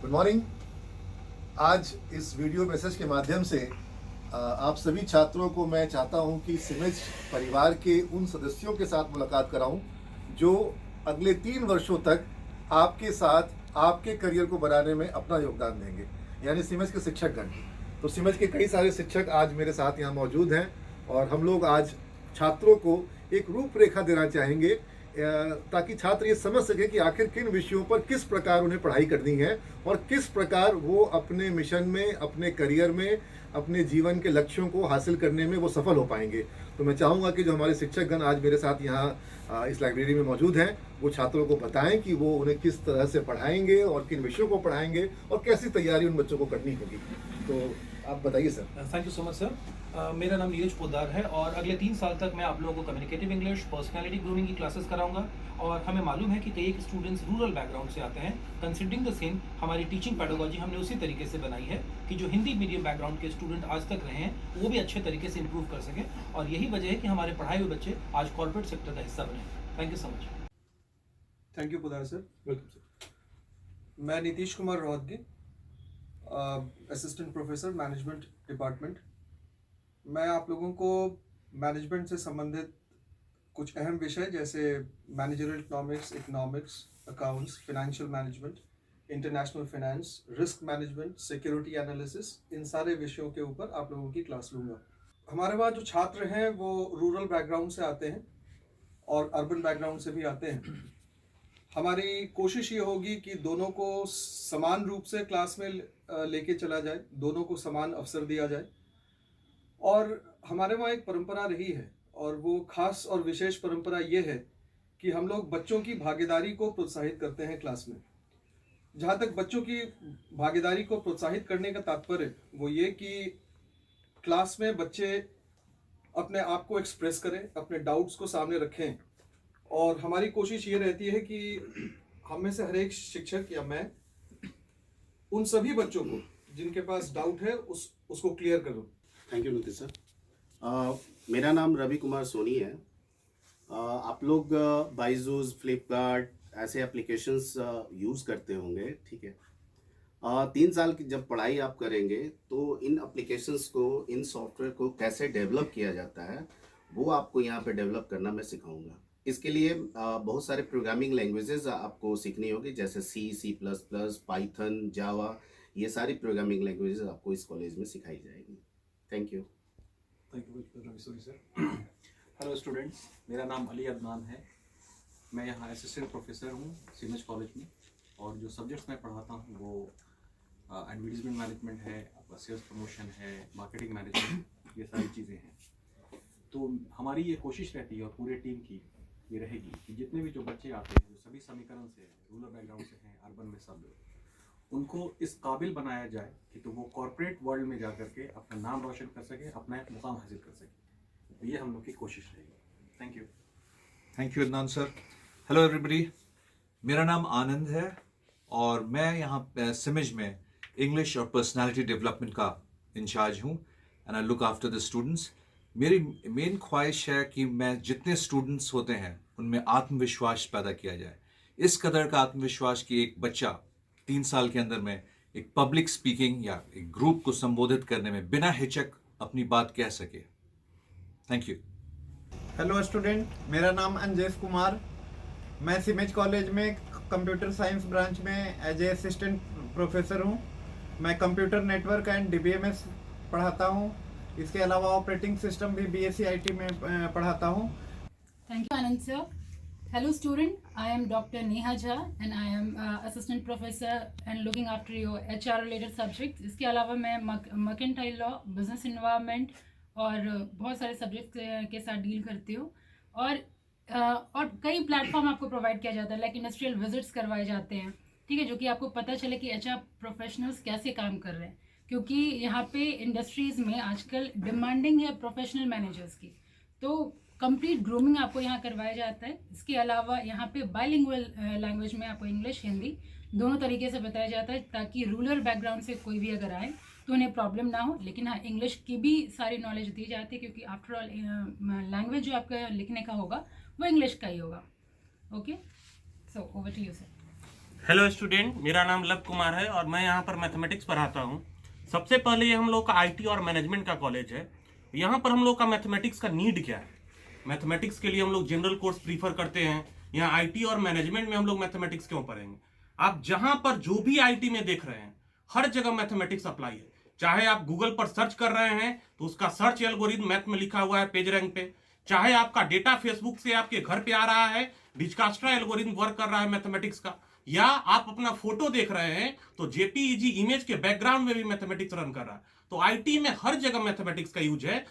Good morning. आज इस video message के माध्यम से आप सभी छात्रों को मैं चाहता हूं कि सिमेज परिवार के उन सदस्यों के साथ मुलाकात कराऊं जो अगले 3 वर्षों तक आपके साथ आपके करियर को बनाने में अपना योगदान देंगे, यानी सिमेज के शिक्षकगण। तो सिमेज के कई सारे शिक्षक आज मेरे साथ यहाँ मौजूद हैं और हम लोग आज छात्रों को एक रूपरेखा देना चाहेंगे ताकि छात्र ये समझ सके कि आखिर किन विषयों पर किस प्रकार उन्हें पढ़ाई करनी है और किस प्रकार वो अपने मिशन में, अपने करियर में, अपने जीवन के लक्ष्यों को हासिल करने में वो सफल हो पाएंगे। तो मैं चाहूँगा कि जो हमारे शिक्षकगण आज मेरे साथ यहाँ इस लाइब्रेरी में मौजूद हैं वो छात्रों को बताएं कि वो उन्हें किस तरह से पढ़ाएंगे और किन विषयों को पढ़ाएंगे और कैसी तैयारी उन बच्चों को करनी होगी। तो आप बताइए sir. Thank you so much sir. मेरा नाम नीरज पोद्दार है और अगले 3 साल तक मैं आप लोगों को कम्युनिकेटिव इंग्लिश, पर्सनालिटी ग्रूमिंग की क्लासेस कराऊंगा। और हमें मालूम है कि कई एक स्टूडेंट्स रूरल बैकग्राउंड से आते हैं। कंसिडरिंग द सेम, हमारी टीचिंग पेडागोजी हमने उसी तरीके से बनाई है कि जो हिंदी मीडियम बैकग्राउंड के स्टूडेंट आज तक रहे हैं वो भी अच्छे तरीके से इंप्रूव कर सकें। और यही वजह है कि हमारे पढ़ाए हुए बच्चे आज कॉर्पोरेट सेक्टर का हिस्सा बने। Thank you so much. Thank you Poddar sir. Welcome sir. मैं Nitish Kumar Rohatgi, assistant professor management department. मैं आप लोगों को मैनेजमेंट से संबंधित कुछ अहम विषय जैसे managerial economics, accounts, financial management, international finance, risk management, security analysis, इन सारे विषयों के ऊपर आप लोगों की क्लास लूँगा। हमारे वहाँ जो छात्र हैं वो रूरल बैकग्राउंड से आते हैं और अर्बन बैकग्राउंड से भी आते हैं। हमारी कोशिश ये होगी कि दोनों को समान रूप से क्लास में लेके चला जाए, दोनों को समान अवसर दिया जाए। और हमारे वहाँ एक परंपरा रही है और वो खास और विशेष परंपरा ये है कि हम लोग बच्चों की भागीदारी को प्रोत्साहित करते हैं क्लास में। जहाँ तक बच्चों की भागीदारी को प्रोत्साहित करने का तात्पर्य वो ये कि क्लास में बच्चे अपने आप को एक्सप्रेस करें, अपने डाउट्स को सामने रखें। और हमारी कोशिश ये रहती है कि हम में से हर एक शिक्षक या मैं उन सभी बच्चों को जिनके पास डाउट है उसको क्लियर करूं। Thank you Nitish sir. मेरा नाम रवि कुमार सोनी है। आप लोग बाइजूस, फ्लिपकार्ट ऐसे एप्लीकेशंस यूज़ करते होंगे, ठीक है। 3 साल की जब पढ़ाई आप करेंगे तो इन एप्लीकेशंस को, इन सॉफ्टवेयर को कैसे डेवलप किया जाता है वो आपको यहाँ पे डेवलप करना मैं सिखाऊंगा। इसके लिए बहुत सारे प्रोग्रामिंग लैंग्वेजेस आपको सीखनी होगी, जैसे C++, पाइथन, जावा। ये सारी प्रोग्रामिंग लैंग्वेजेस आपको इस कॉलेज में सिखाई जाएगी। Thank you. Thank you Ravi sir. Hello students, मेरा नाम अली अदनान है। मैं यहाँ असिस्टेंट प्रोफेसर हूँ सिमेज कॉलेज में और जो सब्जेक्ट्स मैं पढ़ाता हूँ वो एडवर्टीजमेंट मैनेजमेंट है, आपका सेल्स प्रमोशन है, मार्केटिंग मैनेजमेंट, ये सारी चीज़ें हैं। तो हमारी ये कोशिश रहती है और पूरे टीम की ये रहेगी कि जितने भी जो बच्चे आते हैं, जो सभी समीकरण से रूरल बैकग्राउंड से हैं, अर्बन में सब, उनको इस काबिल बनाया जाए कि तो वो कॉर्पोरेट वर्ल्ड में जा कर के अपना नाम रोशन कर सके, अपना एक मुकाम हासिल कर सके। तो ये हम लोग की कोशिश रहेगी। Thank you. Thank you Adnan sir. Hello everybody, मेरा नाम आनंद है और मैं यहाँ सिमेज में इंग्लिश और पर्सनालिटी डेवलपमेंट का इंचार्ज हूँ and I look after the students. मेरी मेन ख्वाहिश है कि मैं जितने स्टूडेंट्स होते हैं उनमें आत्मविश्वास पैदा किया जाए। इस कदर का आत्मविश्वास कि एक बच्चा 3 साल के अंदर में एक पब्लिक स्पीकिंग या एक ग्रुप को संबोधित करने में बिना हिचक अपनी बात कह सके। Thank you. हेलो स्टूडेंट, मेरा नाम अंजेश कुमार। मैं सिमेज कॉलेज में कंप्यूटर साइंस ब्रांच में एज ए असिस्टेंट प्रोफेसर हूँ। मैं कंप्यूटर नेटवर्क एंड DBMS पढ़ाता हूँ। इसके अलावा ऑपरेटिंग सिस्टम भी BSc IT में पढ़ाता हूँ। Thank you, Anand sir. Hello student, I am Dr. Neha Jha and I am assistant professor and looking after your HR related subjects. इसके अलावा मैं मर्केंटाइल लॉ, बिजनेस इन्वायरमेंट और बहुत सारे सब्जेक्ट्स के साथ डील करती हूँ। और कई प्लेटफॉर्म आपको प्रोवाइड किया जाता है, लाइक इंडस्ट्रियल विजिट्स करवाए जाते हैं, ठीक है, जो कि आपको पता चले कि HR प्रोफेशनल्स कैसे काम कर रहे हैं, क्योंकि यहाँ पे इंडस्ट्रीज़ में आजकल डिमांडिंग है प्रोफेशनल मैनेजर्स की। तो कंप्लीट ग्रूमिंग आपको यहाँ करवाया जाता है। इसके अलावा यहाँ पे बाइलिंगुअल लैंग्वेज में आपको इंग्लिश, हिंदी दोनों तरीके से बताया जाता है ताकि रूरल बैकग्राउंड से कोई भी अगर आए तो उन्हें प्रॉब्लम ना हो। लेकिन हाँ, इंग्लिश की भी सारी नॉलेज दी जाती है क्योंकि आफ्टर ऑल लैंग्वेज जो आपका लिखने का होगा वो इंग्लिश का ही होगा। Okay, so over to you sir. Hello student, मेरा नाम लव कुमार है और मैं यहाँ पर मैथमेटिक्स पढ़ाता हूँ। सबसे पहले ये हम लोग का आईटी और मैनेजमेंट का कॉलेज है। यहाँ पर हम लोग का मैथमेटिक्स का नीड क्या है? मैथमेटिक्स के लिए हम लोग जनरल कोर्स प्रीफर करते हैं। यहाँ आईटी और मैनेजमेंट में हम लोग मैथमेटिक्स क्यों पढ़ेंगे? आप जहाँ पर जो भी आईटी में देख रहे हैं, हर जगह मैथमेटिक्स अप्लाई है। चाहे आप गूगल पर सर्च कर रहे हैं तो उसका सर्च एल्गोरिथम मैथ में लिखा हुआ है पेज रैंक पे। चाहे आपका डेटा फेसबुक से आपके घर पे आ रहा है, डिजकास्ट्रा एल्गोरिथम वर्क कर रहा है मैथमेटिक्स का, या आप अपना फोटो देख रहे हैं तो जेपीईजी इमेज के बैकग्राउंड में भी मैथमेटिक्स रन कर रहा है। तो आईटी में हर जगह मैथमेटिक्स का यूज है।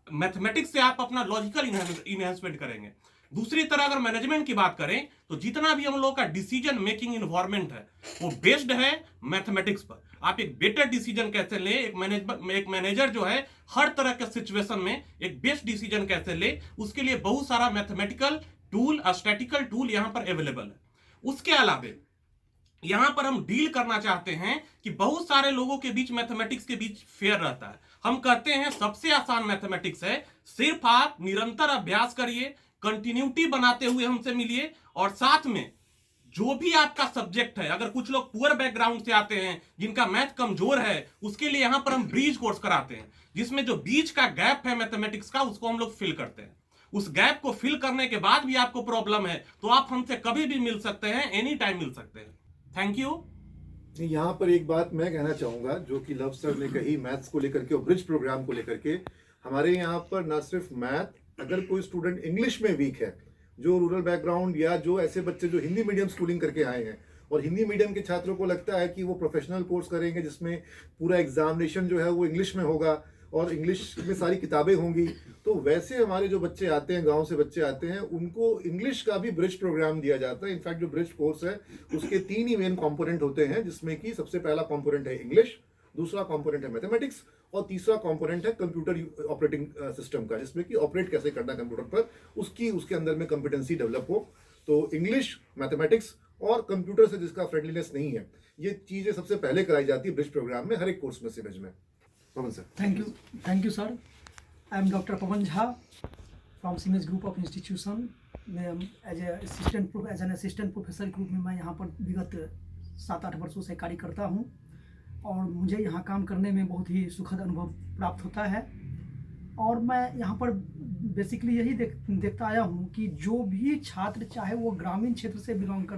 मैथमेटिक्स से आप अपना लॉजिकल इनहेंसमेंट करेंगे। दूसरी तरह अगर मैनेजमेंट की बात करें तो जितना भी हम लोग का डिसीजन मेकिंग इन्वायरमेंट है वो बेस्ड है मैथमेटिक्स पर। आप एक बेटर डिसीजन कैसे ले, एक मैनेजर जो है हर तरह के सिचुएशन में एक बेस्ट डिसीजन कैसे ले, उसके लिए बहुत सारा मैथमेटिकल टूल, स्टैटिकल टूल यहाँ पर अवेलेबल है। उसके अलावा यहां पर हम डील करना चाहते हैं कि बहुत सारे लोगों के बीच मैथमेटिक्स के बीच फेयर रहता है। हम कहते हैं सबसे आसान मैथमेटिक्स है, सिर्फ आप निरंतर अभ्यास करिए, कंटिन्यूटी बनाते हुए हमसे मिलिए, और साथ में जो भी आपका सब्जेक्ट है, अगर कुछ लोग पुअर बैकग्राउंड से आते हैं जिनका मैथ कमजोर है, उसके लिए यहां पर हम ब्रिज कोर्स कराते हैं, जिसमें जो बीच का गैप है मैथमेटिक्स का उसको हम लोग फिल करते हैं। उस गैप को फिल करने के बाद भी आपको प्रॉब्लम है तो आप हमसे कभी भी मिल सकते हैं, एनी टाइम मिल सकते हैं। Thank you. यहाँ पर एक बात मैं कहना चाहूँगा जो कि लव सर ने कही मैथ्स को लेकर के और ब्रिज प्रोग्राम को लेकर के। हमारे यहाँ पर ना सिर्फ मैथ, अगर कोई स्टूडेंट इंग्लिश में वीक है, जो रूरल बैकग्राउंड या जो ऐसे बच्चे जो हिंदी मीडियम स्कूलिंग करके आए हैं और हिंदी मीडियम के छात्रों को लगता है कि वो प्रोफेशनल कोर्स करेंगे जिसमें पूरा एग्जामिनेशन जो है वो इंग्लिश में होगा और इंग्लिश में सारी किताबें होंगी, तो वैसे हमारे जो बच्चे आते हैं, गांव से बच्चे आते हैं, उनको इंग्लिश का भी ब्रिज प्रोग्राम दिया जाता है। इनफैक्ट जो ब्रिज कोर्स है उसके 3 ही मेन कंपोनेंट होते हैं, जिसमें कि सबसे पहला कंपोनेंट है इंग्लिश, दूसरा कंपोनेंट है मैथमेटिक्स और तीसरा कंपोनेंट है कंप्यूटर ऑपरेटिंग सिस्टम का, जिसमें कि ऑपरेट कैसे करना है कंप्यूटर पर, उसके अंदर में कॉम्पिटेंसी डेवलप हो। तो इंग्लिश, मैथमेटिक्स और कंप्यूटर से जिसका फ्रेंडलीनेस नहीं है, ये चीज़ें सबसे पहले कराई जाती है ब्रिज प्रोग्राम में हर एक कोर्स में सिमेज में। पवन sir. Thank you, sir. I am Dr. Pawan Jha from Siemens Group of Institution. As an assistant professor के रूप में मैं यहाँ पर विगत 7-8 वर्षों से कार्य करता हूँ और मुझे यहाँ काम करने में बहुत ही सुखद अनुभव प्राप्त होता है। और मैं यहाँ पर बेसिकली यही देखता आया हूँ कि जो भी छात्र, चाहे वो ग्रामीण क्षेत्र से बिलोंग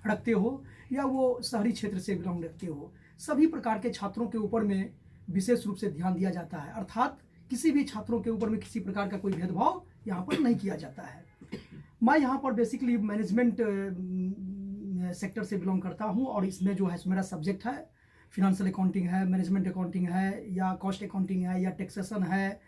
रखते हो या वो शहरी क्षेत्र से बिलोंग रखते हो, सभी प्रकार के छात्रों के ऊपर में विशेष रूप से ध्यान दिया जाता है। अर्थात किसी भी छात्रों के ऊपर में किसी प्रकार का कोई भेदभाव यहाँ पर नहीं किया जाता है। मैं यहाँ पर बेसिकली मैनेजमेंट सेक्टर से बिलोंग करता हूँ और इसमें जो है मेरा सब्जेक्ट है फिनेंशियल अकाउंटिंग है, मैनेजमेंट अकाउंटिंग है या कॉस्ट अकाउंटिंग है या टैक्सेशन है।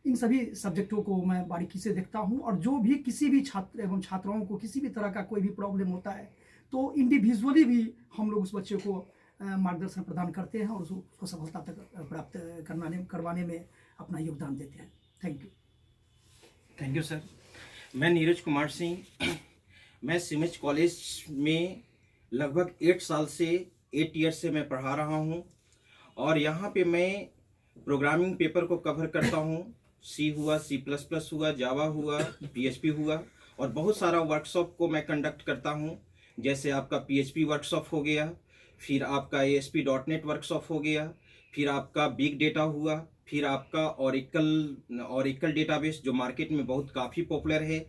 इन सभी सब्जेक्टों को मैं बारीकी से देखता हूँ और जो भी किसी भी छात्र एवं छात्राओं को किसी भी तरह का कोई भी प्रॉब्लम होता है तो इंडिविजुअली भी हम लोग उस बच्चे को मार्गदर्शन प्रदान करते हैं और उसको सफलता तक प्राप्त करवाने में अपना योगदान देते हैं। Thank you sir. मैं नीरज कुमार सिंह, मैं सिमेज कॉलेज में लगभग 8 साल से 8 ईयर से मैं पढ़ा रहा हूँ और यहाँ पे मैं प्रोग्रामिंग पेपर को कवर करता हूँ। सी हुआ, C++ हुआ, जावा हुआ, PHP हुआ और बहुत सारा वर्कशॉप को मैं कंडक्ट करता हूँ। जैसे आपका PHP वर्कशॉप हो गया, फिर आपका ASP.NET वर्कशॉप हो गया, फिर आपका बिग डेटा हुआ, फिर आपका ओरेकल डेटाबेस जो मार्केट में बहुत काफ़ी पॉपुलर है।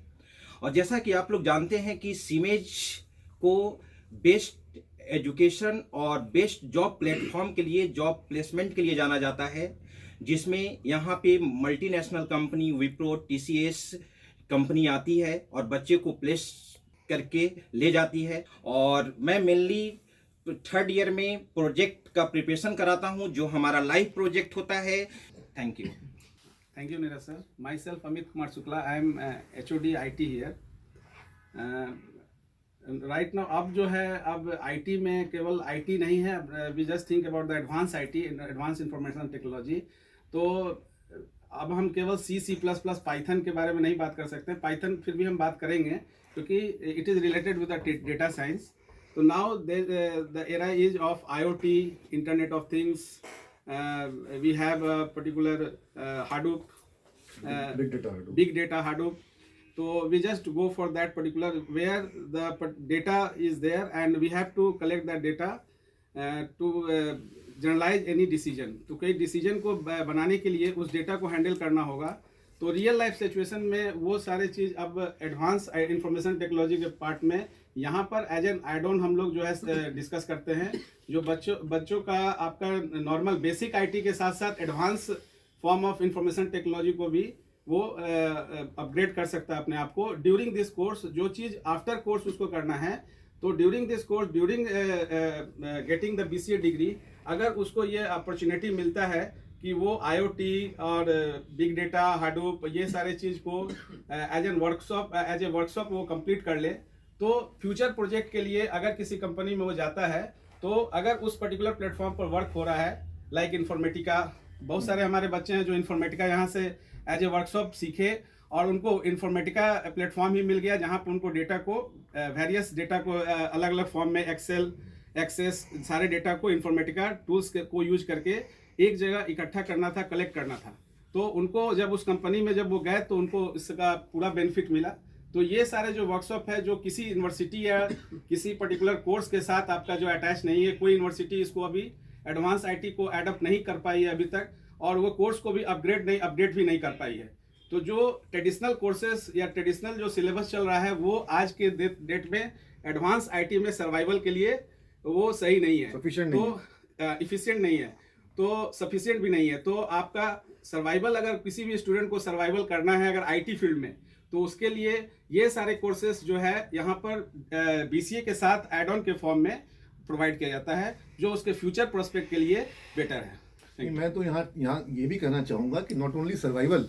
और जैसा कि आप लोग जानते हैं कि सिमेज को बेस्ट एजुकेशन और बेस्ट जॉब प्लेटफॉर्म के लिए, जॉब प्लेसमेंट के लिए जाना जाता है, जिसमें यहाँ पे multinational company Wipro, TCS company आती है और बच्चे को प्लेस करके ले जाती है। और मैं मेनली 3rd ईयर में प्रोजेक्ट का प्रिपरेशन कराता हूं जो हमारा लाइव प्रोजेक्ट होता है। Thank you. Thank you Neeraj sir. My self Amit Kumar Shukla, I am HOD IT here. Right now अब जो है, अब IT में केवल IT नहीं है, we just think about the advance IT, advance information technology. तो अब हम केवल C++, पाइथन के बारे में नहीं बात कर सकते। पाइथन फिर भी हम बात करेंगे क्योंकि it is related with the data science. So now the era is of IoT, Internet of Things. We have a particular Hadoop, big data Hadoop. So we just go for that particular where the data is there, and we have to collect that data to generalize any decision. तो कई decision को बनाने के लिए उस data को handle करना होगा। तो रियल लाइफ सिचुएशन में वो सारे चीज़ अब एडवांस इंफॉर्मेशन टेक्नोलॉजी के पार्ट में यहाँ पर एज एन एड ऑन हम लोग जो है डिस्कस करते हैं। जो बच्चों का आपका नॉर्मल बेसिक आईटी के साथ साथ advance form of information technology को भी वो अपग्रेड कर सकता है अपने आप को ड्यूरिंग दिस कोर्स। जो चीज़ आफ्टर कोर्स उसको करना है, तो during this course, during getting the BCA degree, अगर उसको ये अपॉर्चुनिटी मिलता है कि वो IoT और बिग डेटा, हाडूप, ये सारे चीज़ को एज ए वर्कशॉप वो कंप्लीट कर ले, तो फ्यूचर प्रोजेक्ट के लिए अगर किसी कंपनी में वो जाता है, तो अगर उस पर्टिकुलर प्लेटफॉर्म पर वर्क हो रहा है, लाइक इन्फॉर्मेटिका, बहुत सारे हमारे बच्चे हैं जो इन्फॉर्मेटिका यहाँ से एज ए वर्कशॉप सीखे और उनको इन्फॉर्मेटिका प्लेटफॉर्म ही मिल गया जहाँ पर उनको डेटा को वेरियस डेटा को अलग अलग फॉर्म में एक्सेल, एक्सेस, सारे डेटा को इन्फॉर्मेटिका टूल्स को यूज करके एक जगह इकट्ठा करना था, कलेक्ट करना था। तो उनको जब उस कंपनी में जब वो गए तो उनको इसका पूरा बेनिफिट मिला। तो ये सारे जो वर्कशॉप है जो किसी यूनिवर्सिटी या किसी पर्टिकुलर कोर्स के साथ आपका जो अटैच नहीं है, कोई यूनिवर्सिटी इसको अभी एडवांस IT को एडप्ट नहीं कर पाई है अभी तक, और वो कोर्स को भी अपडेट भी नहीं कर पाई है। तो जो ट्रेडिशनल कोर्सेज या ट्रेडिशनल जो सिलेबस चल रहा है वो आज के डेट में एडवांस IT में सर्वाइवल के लिए वो सही नहीं है, तो इफिशिएंट नहीं है, तो सफिशिएंट भी नहीं है। तो आपका सर्वाइवल, अगर किसी भी स्टूडेंट को सर्वाइवल करना है अगर IT फील्ड में, तो उसके लिए ये सारे कोर्सेज जो है यहाँ पर BCA के साथ एड ऑन के फॉर्म में प्रोवाइड किया जाता है, जो उसके फ्यूचर प्रोस्पेक्ट के लिए बेटर है। मैं तो यहाँ ये भी कहना चाहूँगा कि नॉट ओनली सर्वाइवल,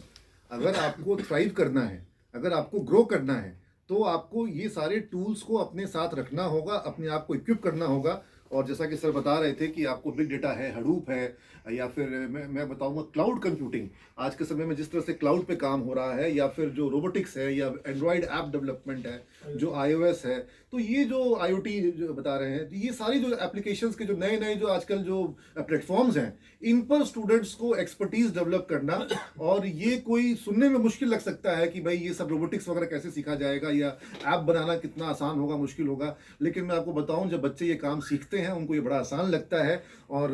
अगर आपको थ्राइव करना है, अगर आपको ग्रो करना है, तो आपको ये सारे टूल्स को अपने साथ रखना होगा, अपने आप को इक्विप करना होगा। और जैसा कि सर बता रहे थे कि आपको बिग डेटा है, हडूप है, या फिर मैं बताऊंगा क्लाउड कंप्यूटिंग, आज के समय में जिस तरह से क्लाउड पे काम हो रहा है, या फिर जो रोबोटिक्स है, या एंड्रॉयड ऐप डेवलपमेंट है, जो iOS है, तो ये जो IoT जो बता रहे हैं, तो ये सारी जो एप्लीकेशंस के जो नए जो आजकल जो प्लेटफॉर्म्स हैं, इन पर स्टूडेंट्स को एक्सपर्टीज डेवलप करना। और ये कोई सुनने में मुश्किल लग सकता है कि भाई ये सब रोबोटिक्स वगैरह कैसे सीखा जाएगा, या ऐप बनाना कितना आसान होगा, मुश्किल होगा, लेकिन मैं आपको बताऊं, जब बच्चे ये काम सीखते हैं उनको ये बड़ा आसान लगता है। और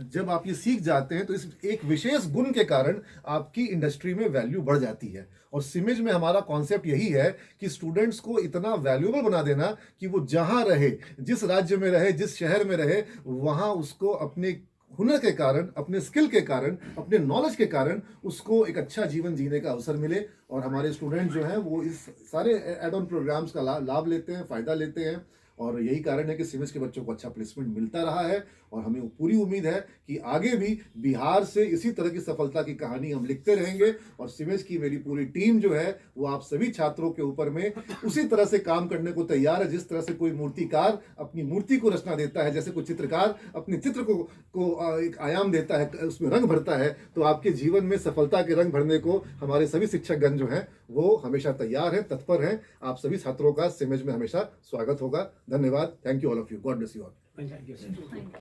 जब आप ये सीख जाते हैं तो इस एक विशेष गुण के कारण आपकी इंडस्ट्री में वैल्यू बढ़ जाती है। और सिमेज में हमारा कॉन्सेप्ट यही है कि स्टूडेंट्स को इतना वैल्यूएबल बना देना कि वो जहाँ रहे, जिस राज्य में रहे, जिस शहर में रहे, वहाँ उसको अपने हुनर के कारण, अपने स्किल के कारण, अपने नॉलेज के कारण उसको एक अच्छा जीवन जीने का अवसर मिले। और हमारे स्टूडेंट जो हैं वो इस सारे एड ऑन प्रोग्राम्स का लाभ लेते हैं, फ़ायदा लेते हैं। और यही कारण है कि सिमेज के बच्चों को अच्छा प्लेसमेंट मिलता रहा है। और हमें पूरी उम्मीद है कि आगे भी बिहार से इसी तरह की सफलता की कहानी हम लिखते रहेंगे। और सिमेज की मेरी पूरी टीम जो है वो आप सभी छात्रों के ऊपर में उसी तरह से काम करने को तैयार है, जिस तरह से कोई मूर्तिकार अपनी मूर्ति को रचना देता है, जैसे कोई चित्रकार अपने चित्र को एक आयाम देता है, उसमें रंग भरता है, तो आपके जीवन में सफलता के रंग भरने को हमारे सभी शिक्षकगण जो हैं वो हमेशा तैयार हैं, तत्पर हैं। आप सभी छात्रों का सिमेज में हमेशा स्वागत होगा। धन्यवाद। Thank you all of you. God bless you all. Thank you.